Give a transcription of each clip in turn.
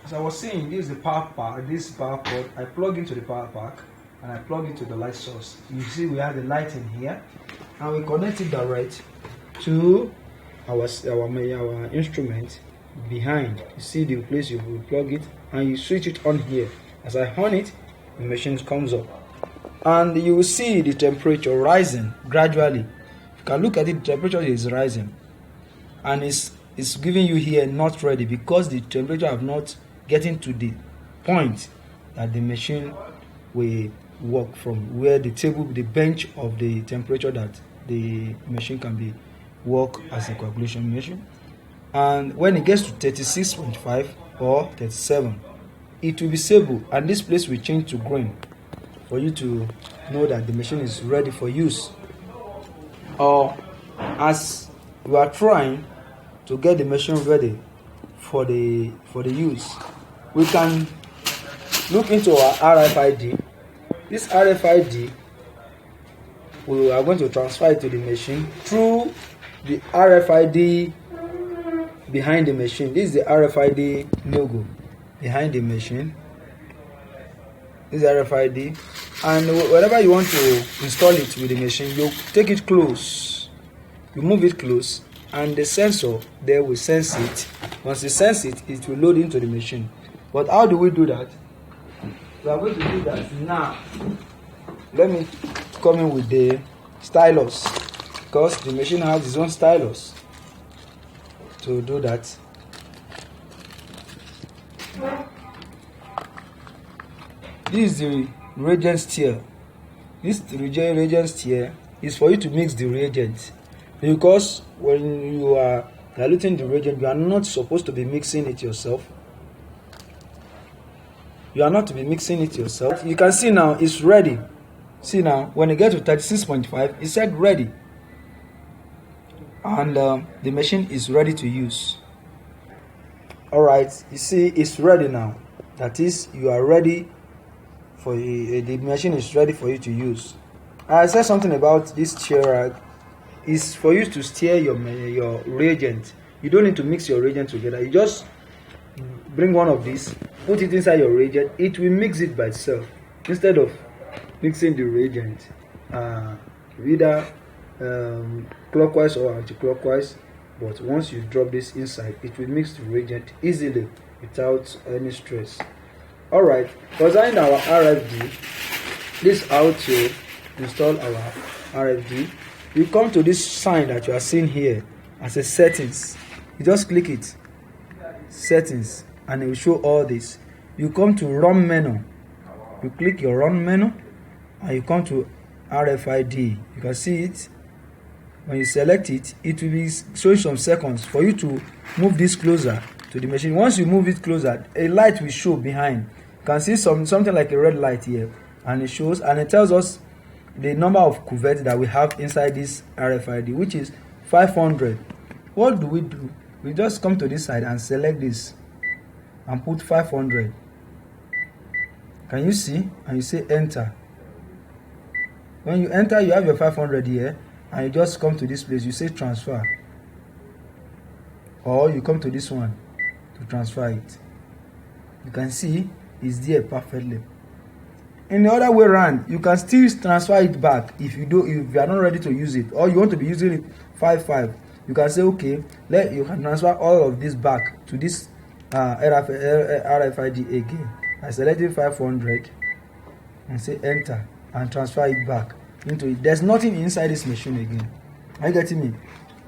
As I was saying, this is the power pack. This power cord, I plug into the power pack and I plug into the light source. You see, we have the light in here, and we connect it direct to our instrument behind. You see the place you will plug it, and you switch it on here. As I on it, the machine comes up, and you will see the temperature rising gradually. You can look at it, the temperature is rising, and it's giving you here not ready, because the temperature have not getting to the point that the machine will work from, where the bench of the temperature that the machine can be work as a calculation machine. And when it gets to 36.5 or 37, it will be stable, and this place will change to green for you to know that the machine is ready for use. Or as you are trying to get the machine ready for the use, we can look into our RFID. This RFID, we are going to transfer it to the machine through the RFID behind the machine. This is the RFID logo behind the machine. This is RFID, and whenever you want to install it with the machine, you take it close, you move it close, and the sensor there will sense it. Once it senses it, it will load into the machine. But how do we do that? We are going to do that now. Let me come in with the stylus, because the machine has its own stylus to do that. This is the reagent stir. This reagent stir is for you to mix the reagent, because when you are diluting the reagent, you are not supposed to be mixing it yourself. You are not to be mixing it yourself. You can see now it's ready. See now, when it gets to 36.5, it said ready, and the machine is ready to use. Alright, you see it's ready now. That is, you are ready for the machine is ready for you to use. I said something about this stir rag is for you to stir your reagent. You don't need to mix your reagent together. You just bring one of these, put it inside your reagent. It will mix it by itself instead of mixing the reagent either clockwise or anti-clockwise. But once you drop this inside, it will mix the reagent easily without any stress. Alright, concerning our RFD, this is how to install our RFD. You come to this sign that you are seeing here as a settings. You just click it, settings, and it will show all this. You come to run menu. You click your run menu, and you come to RFID. You can see it. When you select it, it will be showing some seconds for you to move this closer to the machine. Once you move it closer, a light will show behind. You can see something like a red light here, and it shows, and it tells us the number of cuvettes that we have inside this RFID, which is 500. What do? We just come to this side and select this and put 500. Can you see? And you say enter. When you enter, you have your 500 here, and you just come to this place, you say transfer, or you come to this one to transfer it. You can see it's there perfectly. In the other way around, you can still transfer it back if you are not ready to use it, or you want to be using it 5. You can say okay, you can transfer all of this back to this RFID again. I selected 500 and say enter and transfer it back into it. There's nothing inside this machine again. Are you getting me?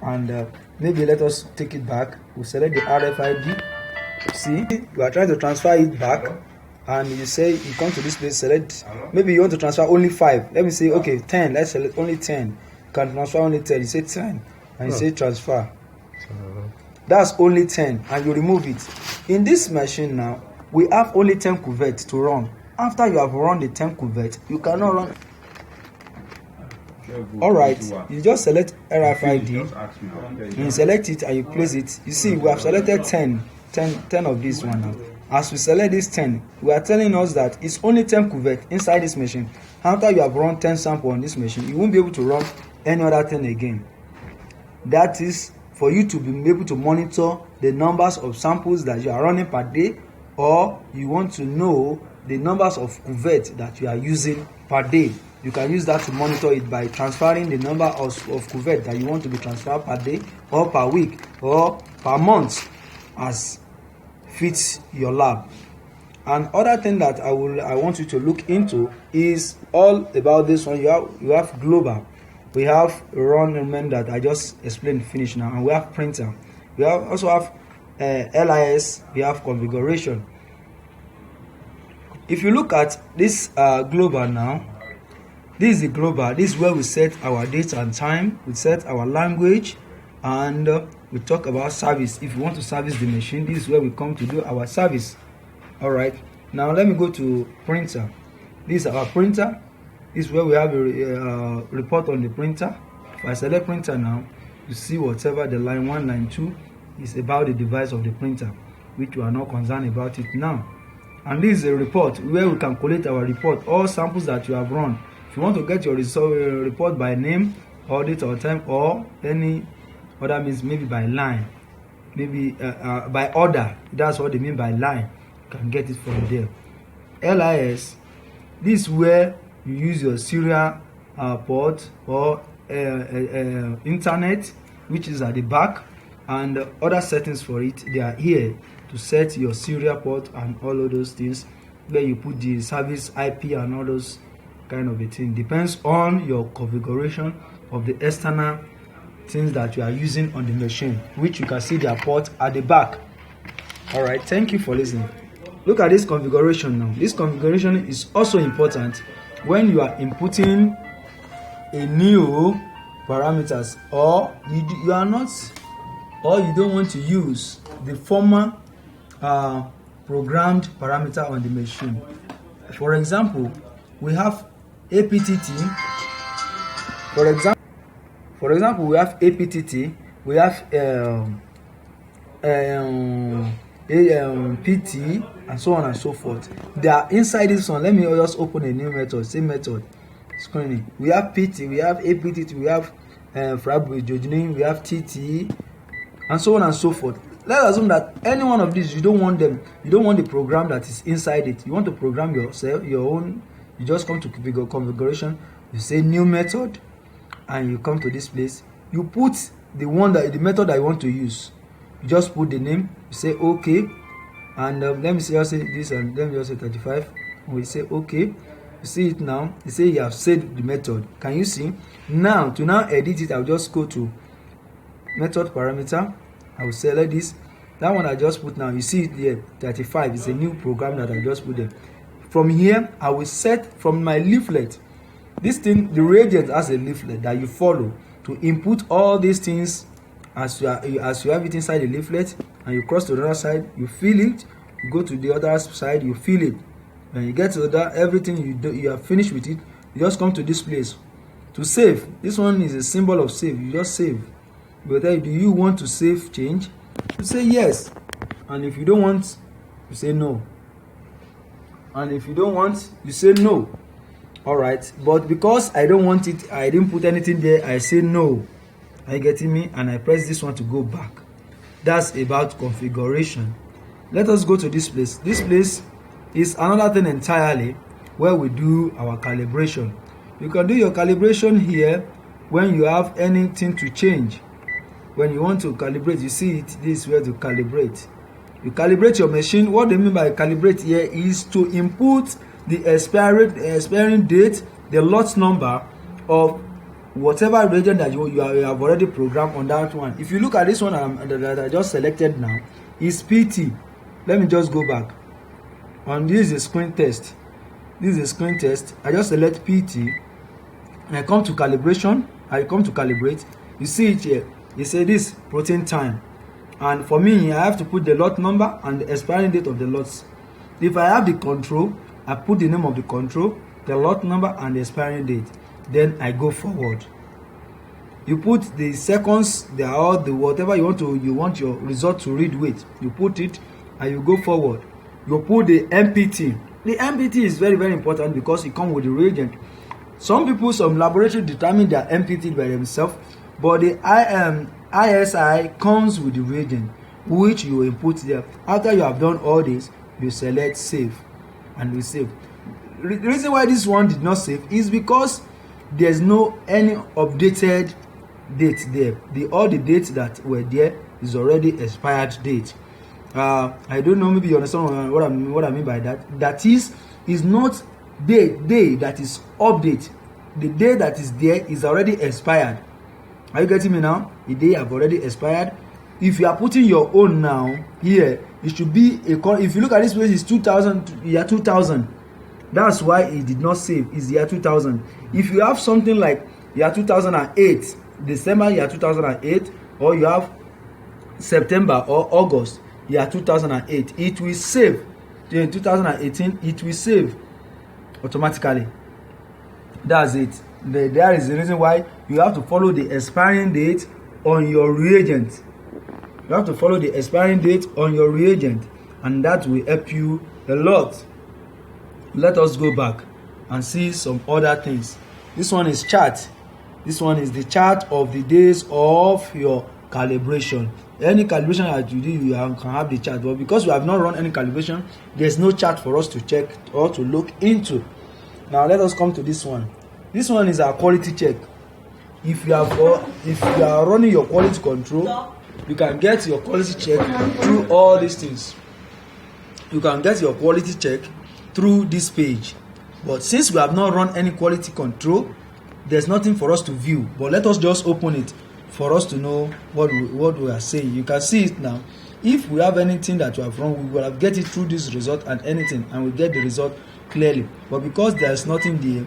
And maybe let us take it back. We select the RFID. See, you are trying to transfer it back, and you say you come to this place, select. Maybe you want to transfer only 5. Let me say okay, 10. Let's select only 10. You can transfer only 10. You say 10, and you say transfer. That's only 10, and you remove it. In this machine now, we have only 10 cuvettes to run. After you have run the 10 cuvettes, you cannot run. Alright, you just select RFID, you select it and you place it. You see, we have selected 10 of this one now. As we select this 10, we are telling us that it's only 10 cuvettes inside this machine. After you have run 10 samples on this machine, you won't be able to run any other thing again. That is for you to be able to monitor the numbers of samples that you are running per day, or you want to know the numbers of cuvette that you are using per day, you can use that to monitor it by transferring the number of cuvette that you want to be transferred per day or per week or per month as fits your lab. And other thing that I want you to look into is all about this one. You have global, we have run that I just explained finish now, and we have printer. We also have LIS, we have configuration. If you look at this global now, this is the global. This is where we set our date and time, we set our language, and we talk about service. If you want to service the machine, this is where we come to do our service. All right, now let me go to printer. This is our printer. This is where we have a report on the printer. If I select printer now, you see whatever the line 1, line 2 is about the device of the printer, which we are not concerned about it now. And this is a report where we can collect our report, all samples that you have run. If you want to get your report by name or date or time or any other means, maybe by line, maybe by order, that's what they mean by line, you can get it from there. LIS, this is where you use your serial port or internet, which is at the back, and other settings for it, they are here to set your serial port and all of those things, where you put the service IP and all those kind of a thing. Depends on your configuration of the external things that you are using on the machine, which you can see their port at the back. All right, thank you for listening. Look at this configuration now. This configuration is also important when you are inputting a new parameters, or you are not, or you don't want to use the former programmed parameter on the machine. For example, we have APTT. For example, we have APTT. We have PT and so on and so forth. They are inside this one. Let me just open a new method. Same method. Screening. We have PT. We have APTT. We have we have TT, and so on and so forth. Let's assume that any one of these, you don't want them. You don't want the program that is inside it. You want to program yourself, your own. You just come to configuration. You say new method, and you come to this place. You put the method that you want to use. You just put the name. You say OK, and let me say this, and let me just say 35. We say OK. You see it now. You say you have saved the method. Can you see? Now to edit it, I'll just go to method parameter. I will select this. That one I just put now. You see it there, 35. It's a new program that I just put there. From here, I will set from my leaflet. This thing, the reagent has a leaflet that you follow to input all these things as you have it inside the leaflet, and you cross to the other side, you fill it. You go to the other side, you fill it. When you get to that, everything you are finished with it, you just come to this place to save. This one is a symbol of save. You just save. But do you want to save change? You say yes, and if you don't want, you say no, and if you don't want, you say no. All right, but because I don't want it, I didn't put anything there, I say no. Are you getting me? And I press this one to go back. That's about configuration. Let us go to this place. This place is another thing entirely, where we do our calibration. You can do your calibration here when you have anything to change. When you want to calibrate, you see it, this is where to calibrate. You calibrate your machine. What they mean by calibrate here is to input the expiring date, the lot number of whatever reagent that you have already programmed on that one. If you look at this one that I just selected now, is PT. Let me just go back. And this is a screen test. This is a screen test. I just select PT, and I come to calibration. I come to calibrate. You see it here. You say this protein time, and for me I have to put the lot number and the expiring date of the lots. If I have the control, I put the name of the control, the lot number, and the expiring date. Then I go forward. You put the seconds, the whatever you want your result to read with. You put it, and you go forward. You put the MPT. The MPT is very, very important because it comes with the reagent. Some laboratory determine their MPT by themselves, but the ISI comes with the reagent, which you input there. After you have done all this, you select save, and we save. The reason why this one did not save is because there's no any updated date there. All the dates that were there is already expired date. I don't know, maybe you understand what I mean by that. That is not day that is update. The day that is there is already expired. Are you getting me now? The day have already expired. If you are putting your own now here, it should be if you look at this place, it's 2000, year 2000. That's why it did not save. It's year 2000. If you have something like year 2008, December year 2008, or you have September or August year 2008, it will save. In 2018, it will save automatically. That's it. There is the reason why you have to follow the expiring date on your reagent. You have to follow the expiring date on your reagent, and that will help you a lot. Let us go back and see some other things. This one is chart. This one is the chart of the days of your calibration. Any calibration that you do, you can have the chart. But because we have not run any calibration, there's no chart for us to check or to look into. Now let us come to this one. This one is our quality check. If you are running your quality control, you can get your quality check through all these things. You can get your quality check through this page. But since we have not run any quality control, there's nothing for us to view. But let us just open it for us to know what we are saying. You can see it now. If we have anything that we have run, we will have get it through this result and anything, and we get the result clearly. But because there's nothing there,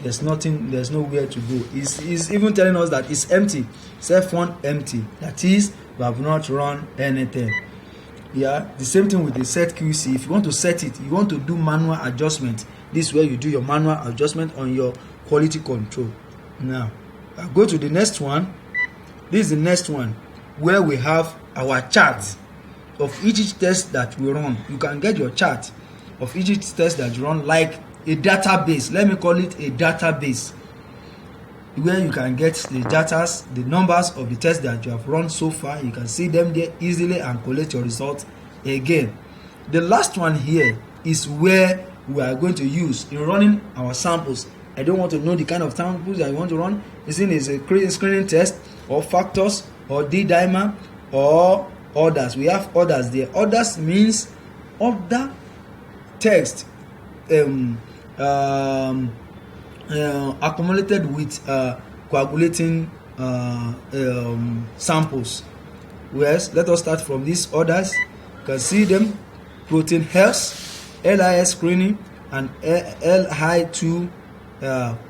there's nowhere to go. It's even telling us that it's empty. F1 empty. That is, we have not run anything. Yeah, the same thing with the set QC. If you want to set it, you want to do manual adjustment. This is where you do your manual adjustment on your quality control. Now, I'll go to the next one. This is the next one where we have our chart of each test that we run. You can get your chart of each test that you run, like a database. Let me call it a database, where you can get the data, the numbers of the tests that you have run so far. You can see them there easily and collect your results again. The last one here is where we are going to use in running our samples. I don't want to know the kind of samples that you want to run. This thing is a screening test, or factors, or D-dimer, or others. We have others there. Others means other text accumulated with coagulating samples. Yes, let us start from these others. You can see them: protein health, LIS screening, and LI2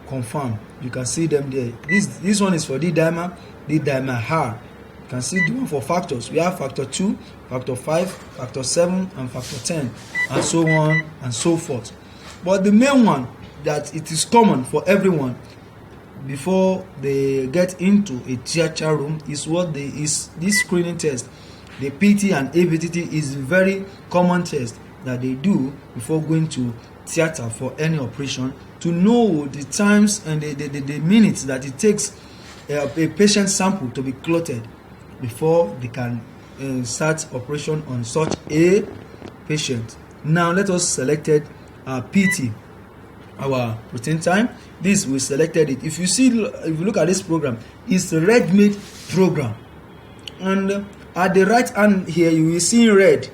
confirm. You can see them there. This one is for D-dimer hard. You can see the one for factors. We have factor 2, factor 5, factor 7, and factor 10, and so on and so forth. But the main one that it is common for everyone before they get into a theater room is this screening test. The PT and ABTT is a very common test that they do before going to theater for any operation, to know the times and the minutes that it takes a patient sample to be clotted before they can start operation on such a patient. Now let us select PT, our protein time. This we selected it. If you look at this program, it's a red-made program, and at the right hand here you will see red.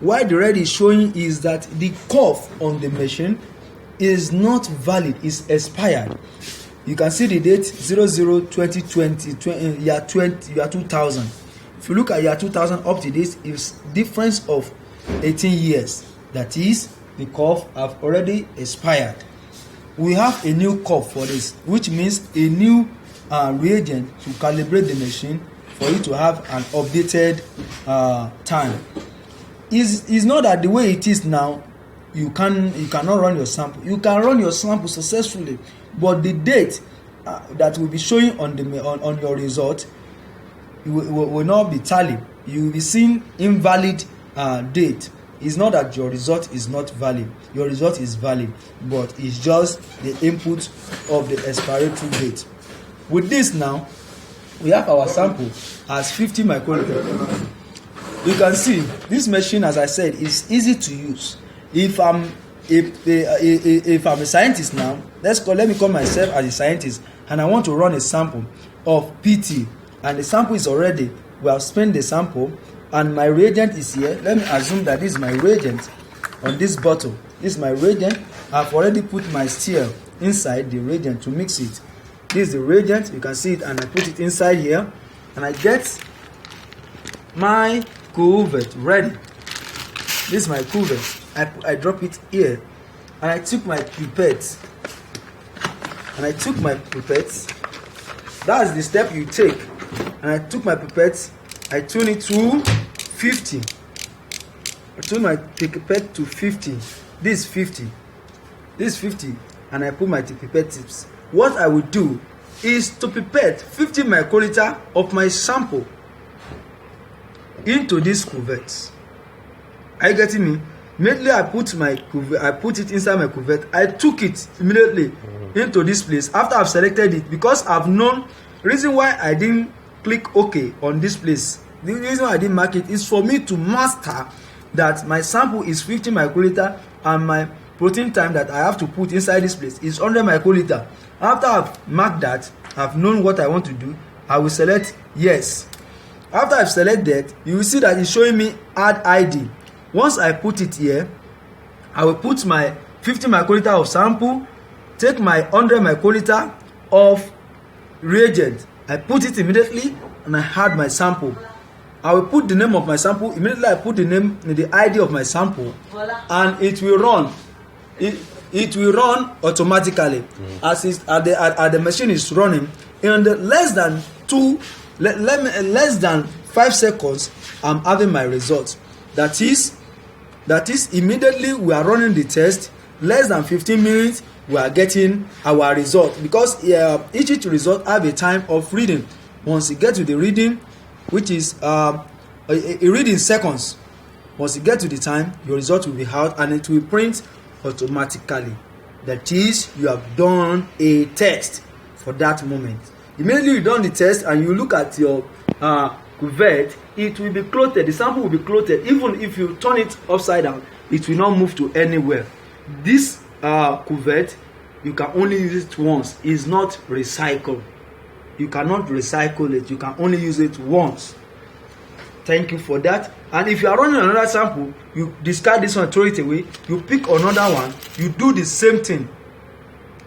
Why the red is showing is that the curve on the machine is not valid, is expired. You can see the date 00/2020, year 2000. If you look at year 2000 up to this, is difference of 18 years. That is, the curve have already expired. We have a new curve for this, which means a new reagent to calibrate the machine for you to have an updated time. Is not that the way it is now, you cannot run your sample. You can run your sample successfully, but the date that will be showing on your result will not be tallied. You will be seeing invalid date. It's not that your result is not valid. Your result is valid, but it's just the input of the expiration date. With this now, we have our sample as 50 microliter. you can see this machine, as I said, is easy to use. If I'm a scientist now, let me call myself as a scientist, and I want to run a sample of PT, and the sample is already, we have spent the sample, and my reagent is here. Let me assume that this is my reagent on this bottle. This is my reagent. I've already put my stir inside the reagent to mix it. This is the reagent, you can see it, and I put it inside here, and I get my cuvette ready. This is my cuvette. I drop it here, and I took my pipette. That's the step you take. And I took my pipette, I tune it to 50. I tune my pipette to 50. This is 50. This is 50. And I put my pipette tips. What I will do is to pipette 50 microliter of my sample into this cuvette. Are you getting me? Immediately I put it inside my cuvette. I took it immediately into this place after I've selected it, because I've known reason why I didn't click OK on this place. The reason why I didn't mark it is for me to master that my sample is 50 microliter and my protein time that I have to put inside this place is 100 microliter. After I've marked that, I've known what I want to do, I will select yes. After I've selected, you will see that it's showing me add ID. Once I put it here, I will put my 50 microliter of sample, take my 100 microliter of reagent. I put it immediately, and I add my sample. I will put the name of my sample. Immediately I put the ID of my sample, and it will run. It will run automatically as the machine is running. In less than 5 seconds, I'm having my result. That is immediately we are running the test. Less than 15 minutes, we are getting our result, because each result have a time of reading. Once you get to the reading, which is a reading seconds, once you get to the time, your result will be out, and it will print automatically. That is, you have done a test for that moment. Immediately you done the test and you look at your cuvette, it will be clothed. The sample will be clothed. Even if you turn it upside down, it will not move to anywhere. This cuvette, you can only use it once. It's not recycled. You cannot recycle it. You can only use it once. Thank you for that. And if you are running another sample, you discard this one, throw it away, you pick another one, you do the same thing.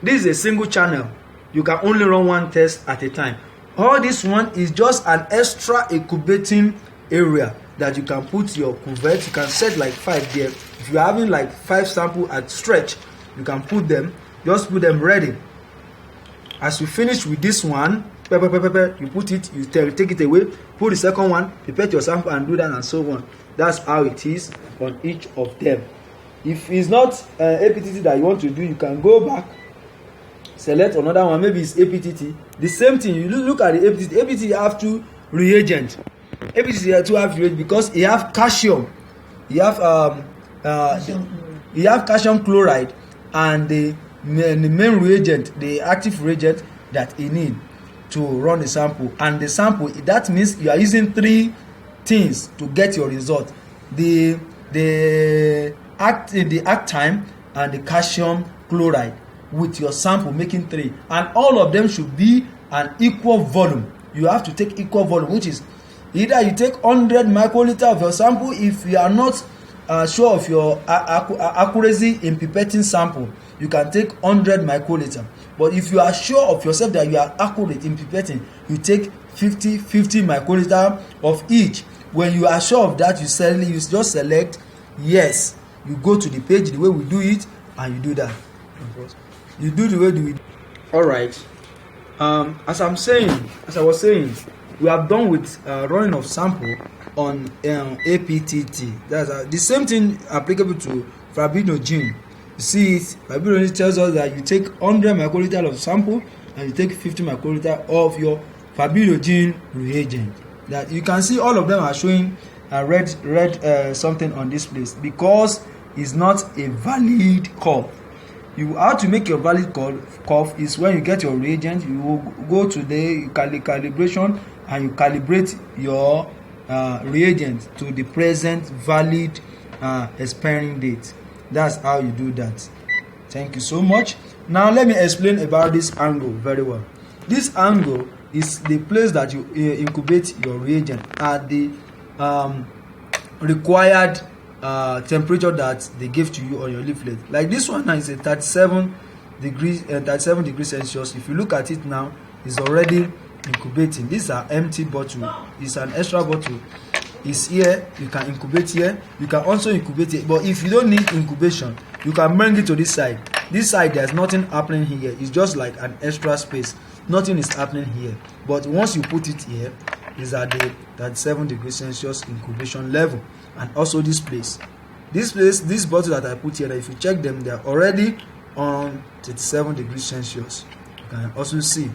This is a single channel. You can only run one test at a time. All this one is just an extra incubating area that you can put your cuvette. You can set like 5 there. If you're having like 5 samples at stretch, you can put them, just put them ready. As you finish with this one, you put it, you take it away, put the second one, prepare your sample and do that, and so on. That's how it is on each of them. If it's not APTT that you want to do, you can go back, select another one, maybe it's APTT. The same thing, you look at the APTT. APTT have 2 reagents. APTT have 2 reagents because you have calcium. You have calcium chloride, and the main reagent, the active reagent that you need to run the sample. And the sample, that means you are using 3 things to get your result: the act time and the calcium chloride with your sample, making 3, and all of them should be an equal volume. You have to take equal volume, which is either you take 100 microliter of your sample if you are not sure of your accuracy in pipetting sample. You can take 100 microliter. But if you are sure of yourself that you are accurate in pipetting, you take 50 microliter of each. When you are sure of that, you just select yes. You go to the page the way we do it, and you do that. You do the way we do. All right. As I was saying, we have done with running of sample on APTT. That's the same thing applicable to fibrinogen. You see it, fibrinogen tells us that you take 100 microliter of sample and you take 50 microliter of your fibrinogen reagent. That you can see all of them are showing red something on this place, because it's not a valid curve. You have to make your valid curve is when you get your reagent, you will go to the calibration and you calibrate your reagent to the present valid expiring date. That's how you do that. Thank you so much. Now let me explain about this angle very well. This angle is the place that you incubate your reagent at the required temperature that they give to you on your leaflet. Like this one now is a 37 degrees Celsius. If you look at it now, it's already incubating. These are empty bottle. It's an extra bottle. It's here. You can incubate here. You can also incubate it. But if you don't need incubation, you can bring it to this side. This side, there's nothing happening here. It's just like an extra space. Nothing is happening here. But once you put it here, it's at the 37 degrees Celsius incubation level. And also this place, this bottle that I put here, if you check them, they're already on 37 degrees Celsius. You can also see.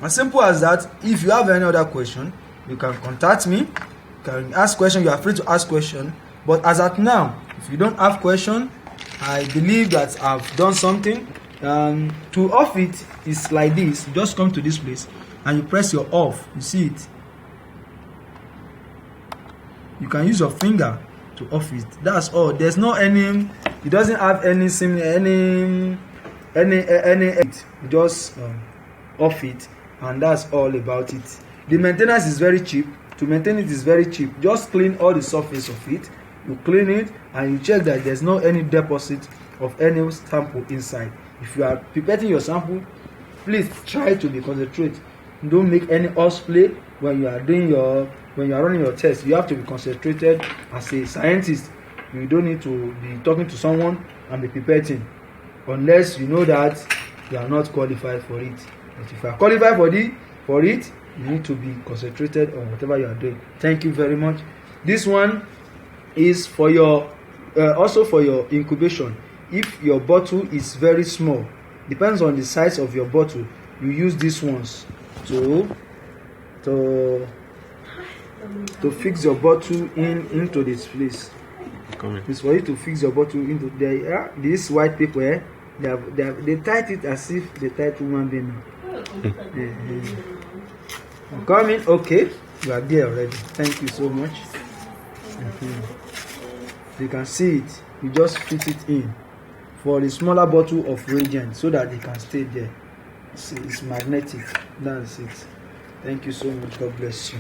As simple as that. If you have any other question, you can contact me. You can ask question. You are free to ask question. But as at now, if you don't have question, I believe that I've done something. To off it is like this. You just come to this place and you press your off. You see it. You can use your finger to off it. That's all. There's no any. It doesn't have any You just off it, and that's all about it. The maintenance is very cheap. To maintain it is very cheap. Just clean all the surface of it. You clean it and you check that there's no any deposit of any sample inside. If you are preparing your sample, please try to be concentrated. Don't make any horseplay when you are running your test. You have to be concentrated as a scientist. You don't need to be talking to someone and be pipetting unless you know that you are not qualified for it. But if you are qualified for it, you need to be concentrated on whatever you are doing. Thank you very much. This one is for your also for your incubation. If your bottle is very small, depends on the size of your bottle, you use these ones to fix your bottle into this place. It's for you to fix your bottle into there. This white paper, they tied it as if they tied human being. Come in. Okay, you are there already. Thank you so much. You can see it. You just fit it in for the smaller bottle of reagent so that it can stay there. It's magnetic. That's it. Thank you so much. God bless you.